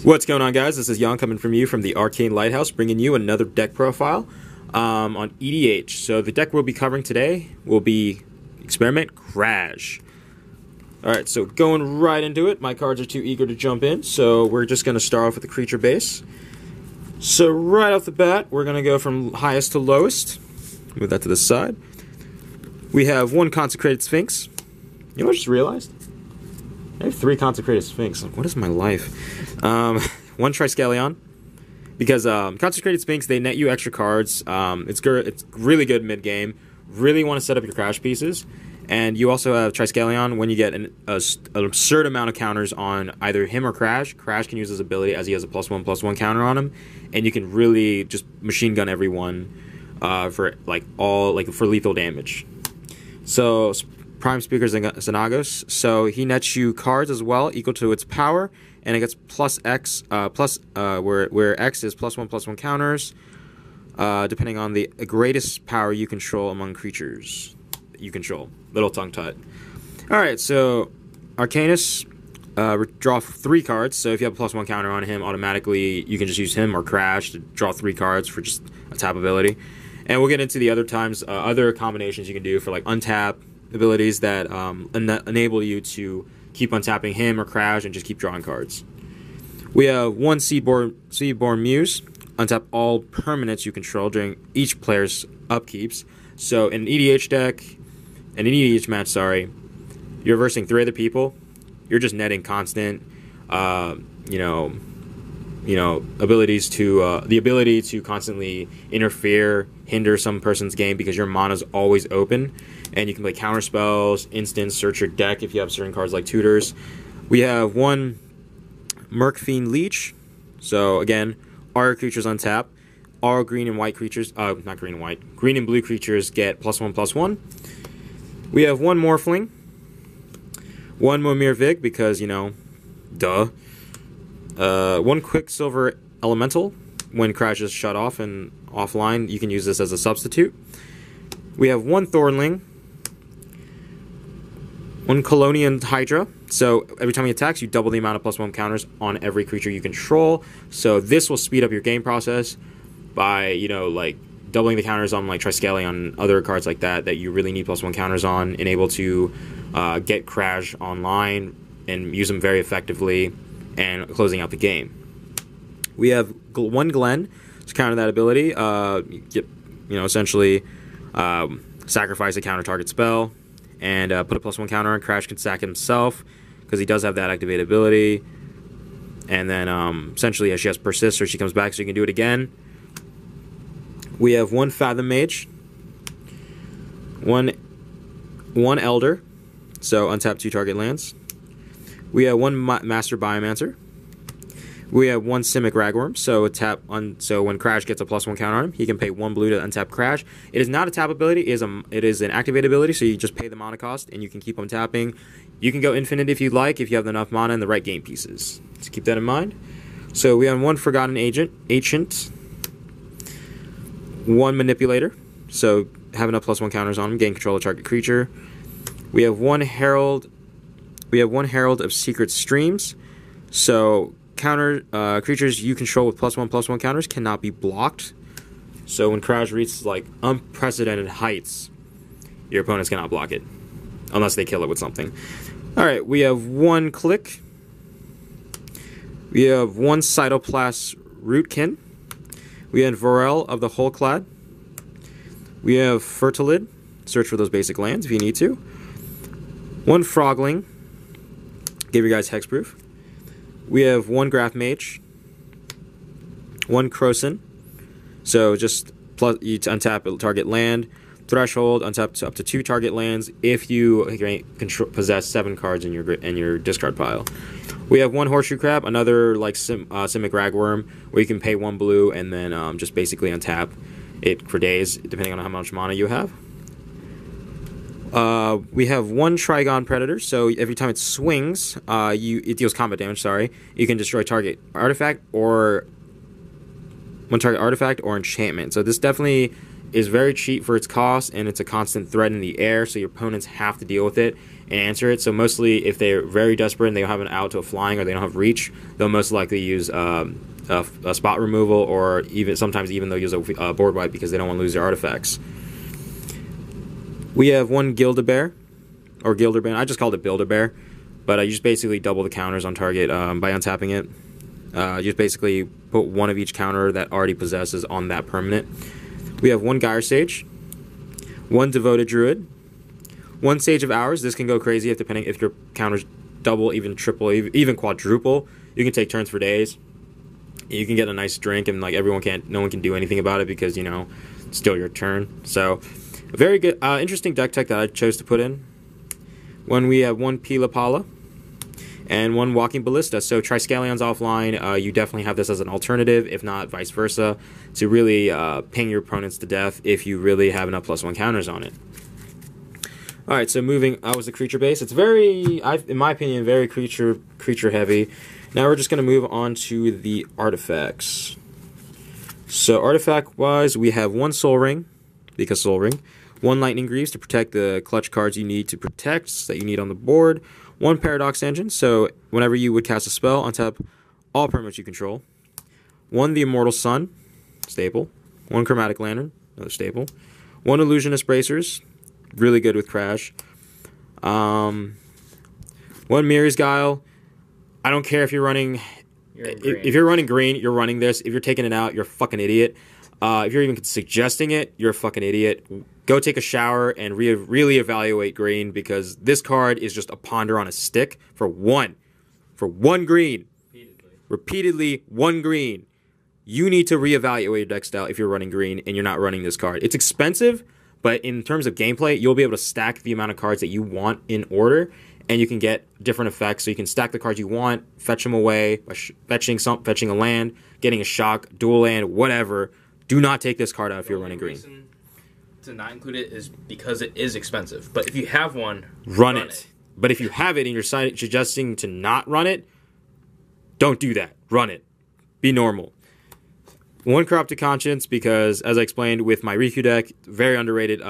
What's going on, guys? This is Jan coming from you from the Arcane Lighthouse, bringing you another deck profile on EDH. So the deck we'll be covering today will be Experiment Kraj. Alright, so going right into it. My cards are too eager to jump in, so we're just going to start off with the creature base. So right off the bat, we're going to go from highest to lowest. Move that to the side. We have one Consecrated Sphinx. You know what I just realized? I have 3 Consecrated Sphinx. What is my life? One Triskelion. Because Consecrated Sphinx, they net you extra cards. It's really good mid-game. Really want to set up your Crash pieces. And you also have Triskelion when you get an absurd amount of counters on either him or Crash. Crash can use his ability as he has a +1/+1 counter on him. And you can really just machine gun everyone for lethal damage. So Prime Speaker Xenagos, so he nets you cards as well, equal to its power, and it gets plus X, where X is +1/+1 counters, depending on the greatest power you control among creatures that you control. Little tongue-tied. Alright, so Arcanus, draw 3 cards, so if you have a +1 counter on him, automatically you can just use him or Crash to draw 3 cards for just a tap ability. And we'll get into the other times, other combinations you can do for like untap abilities that enable you to keep untapping him or Crash and just keep drawing cards. We have one Seedborn Muse. Untap all permanents you control during each player's upkeeps. So in an EDH deck, in an EDH match, sorry, you're versing 3 other people. You're just netting constant, abilities to the ability to constantly interfere, hinder some person's game because your mana's always open, and you can play counter spells, instants, search your deck if you have certain cards like tutors. We have one Mercfiend Leech. So again, all creatures untap. All green and white creatures, not green and white, green and blue creatures get +1/+1. We have one Morphling, one Momir Vig because duh. One Quicksilver Elemental. When Crash is shut off and offline, you can use this as a substitute. We have one Thornling. One Colonian Hydra. So every time he attacks, you double the amount of +1 counters on every creature you control. So this will speed up your game process by, doubling the counters on like Triskelion and other cards like that you really need +1 counters on, and able to get Crash online and use them very effectively and closing out the game. We have one Glen to counter that ability. Essentially sacrifice a counter target spell and put a +1 counter on. Crash can sack himself because he does have that activated ability. And then essentially, she has persist, or she comes back, so you can do it again. We have one Fathom Mage, one Elder, so untap 2 target lands. We have one Master Biomancer. We have one Simic Ragworm, so when Crash gets a +1 counter on him, he can pay 1 blue to untap Crash. It is not a tap ability, it is an activated ability, so you just pay the mana cost and you can keep on tapping. You can go infinite if you'd like, if you have enough mana and the right game pieces. So keep that in mind. So we have one Forgotten Ancient, one Manipulator, so have enough +1 counters on him, gain control of target creature. We have one Herald of Secret Streams, so creatures you control with +1/+1 counters cannot be blocked. So when Crash reaches like unprecedented heights, your opponents cannot block it unless they kill it with something. Alright, we have one Click. We have one Cytoplast Rootkin. We have Vorel of the Hullclad. We have Fertilid. Search for those basic lands if you need to. One Frogling. Give you guys hexproof. We have one Graph Mage. One Krosan. So just you untap a target land. Threshold, untap up to 2 target lands if you possess 7 cards in your discard pile. We have one Horseshoe Crab, another like Simic Ragworm, where you can pay 1 blue and then just basically untap it for days, depending on how much mana you have. We have one Trigon Predator, so every time it swings, it deals combat damage, you can destroy target artifact or one target artifact or enchantment. So this definitely is very cheap for its cost, and it's a constant threat in the air, so your opponents have to deal with it. and answer it. So mostly if they're very desperate and they don't have an out to a flying or they don't have reach, they'll most likely use a spot removal, or even sometimes they'll use a board wipe because they don't want to lose their artifacts. We have one Gildabear, or Gilderband. I just called it Build-A-Bear, but you just basically double the counters on target by untapping it. You just basically put one of each counter that already possesses on that permanent. We have one Gyre Sage, one Devoted Druid, one Sage of Hours. This can go crazy if your counters double, even triple, even quadruple. You can take turns for days. You can get a nice drink, and like no one can do anything about it because it's still your turn. So, a very good, interesting deck tech that I chose to put in. We have one Pila Pala and one Walking Ballista. So Triskellion's offline. You definitely have this as an alternative, if not vice versa, to really ping your opponents to death if you really have enough +1 counters on it. All right, so moving out was the creature base. It's in my opinion, very creature heavy. Now we're just going to move on to the artifacts. So artifact-wise, we have one Soul Ring, because Soul Ring. One Lightning Greaves to protect the clutch cards you need to protect, that you need on the board. One Paradox Engine, so whenever you would cast a spell, untap all permanents you control. One The Immortal Sun, staple. One Chromatic Lantern, another staple. One Illusionist Bracers, really good with Crash. One Mirror's Guile. I don't care if you're running... If you're running green, you're running this. If you're taking it out, you're a fucking idiot. If you're even suggesting it, you're a fucking idiot. Go take a shower and really evaluate green, because this card is just a ponder on a stick for one green. Repeatedly, one green. You need to reevaluate your deck style if you're running green and you're not running this card. It's expensive, but in terms of gameplay, you'll be able to stack the amount of cards that you want in order, and you can get different effects. So you can stack the cards you want, fetch them away, by fetching a land, getting a shock, dual land, whatever. Do not take this card out if you're running green. The reason to not include it is because it is expensive. But if you have one, run it. But if you have it and you're suggesting to not run it, don't do that. Run it. Be normal. One Corrupted Conscience, because as I explained with my Riku deck, very underrated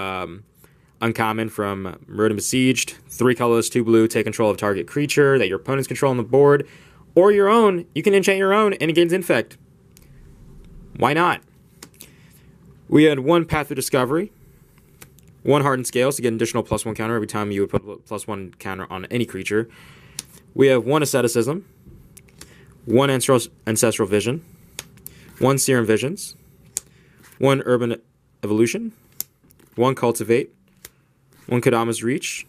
uncommon from Murder Besieged. 3 colorless, 2 blue, take control of target creature that your opponents control on the board, or your own. You can enchant your own and it gains Infect. Why not? We had one Path of Discovery, one Hardened Scales to get an additional +1 counter every time you would put +1 counter on any creature. We have one Asceticism, one Ancestral Vision, one Serum Visions, one Urban Evolution, one Cultivate, one Kodama's Reach,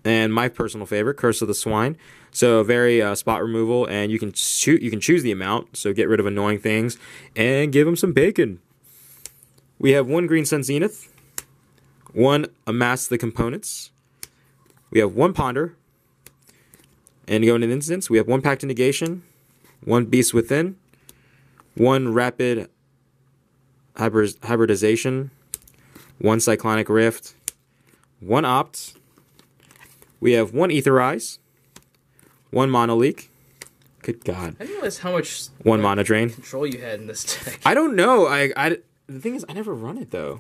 and my personal favorite, Curse of the Swine. So very spot removal, and you can choose the amount, so get rid of annoying things and give them some bacon. We have one Green Sun Zenith, one Amass the Components, we have one Ponder, and to go into an instance, we have one Pact of Negation, one Beast Within, one Rapid Hybridization, one Cyclonic Rift, one Opt, we have one Aetherize, one Mono Leak. Good God. I didn't realize how much one Mana Drain control you had in this deck. I don't know. The thing is, I never run it, though.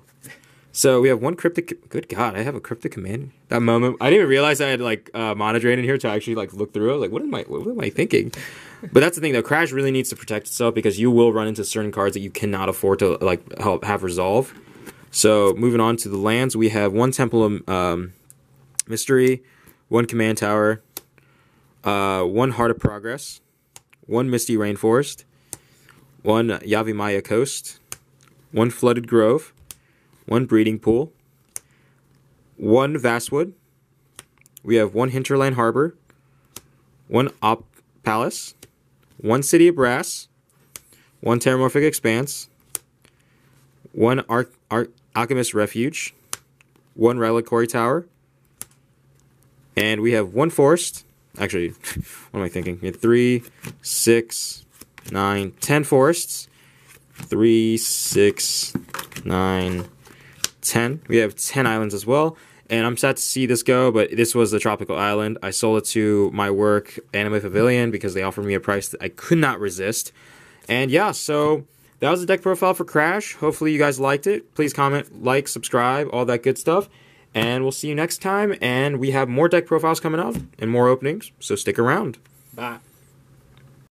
So we have one Cryptic... Good God, I have a Cryptic Command. That moment, I didn't even realize I had, like, Mana Drain in here to actually, like, look through. I was like, what am I thinking? But that's the thing, though. Crash really needs to protect itself, because you will run into certain cards that you cannot afford to, like, have resolve. So, moving on to the lands, we have one Temple of Mystery, one Command Tower, one Heart of Progress, one Misty Rainforest, one Yavimaya Coast, one Flooded Grove, one Breeding Pool, one Vastwood. We have one Hinterland Harbor, one Op Palace, one City of Brass, one Terramorphic Expanse, one Alchemist Refuge, one Reliquary Tower, and we have one Forest. Actually, what am I thinking? We have 3, 6, 9, 10 forests. 3, 6, 9, 10. We have 10 islands as well. And I'm sad to see this go, but this was the tropical island. I sold it to my work, Anime Pavilion, because they offered me a price that I could not resist. And yeah, so that was the deck profile for Crash. Hopefully you guys liked it. Please comment, like, subscribe, all that good stuff. And we'll see you next time. And we have more deck profiles coming up and more openings, so stick around. Bye.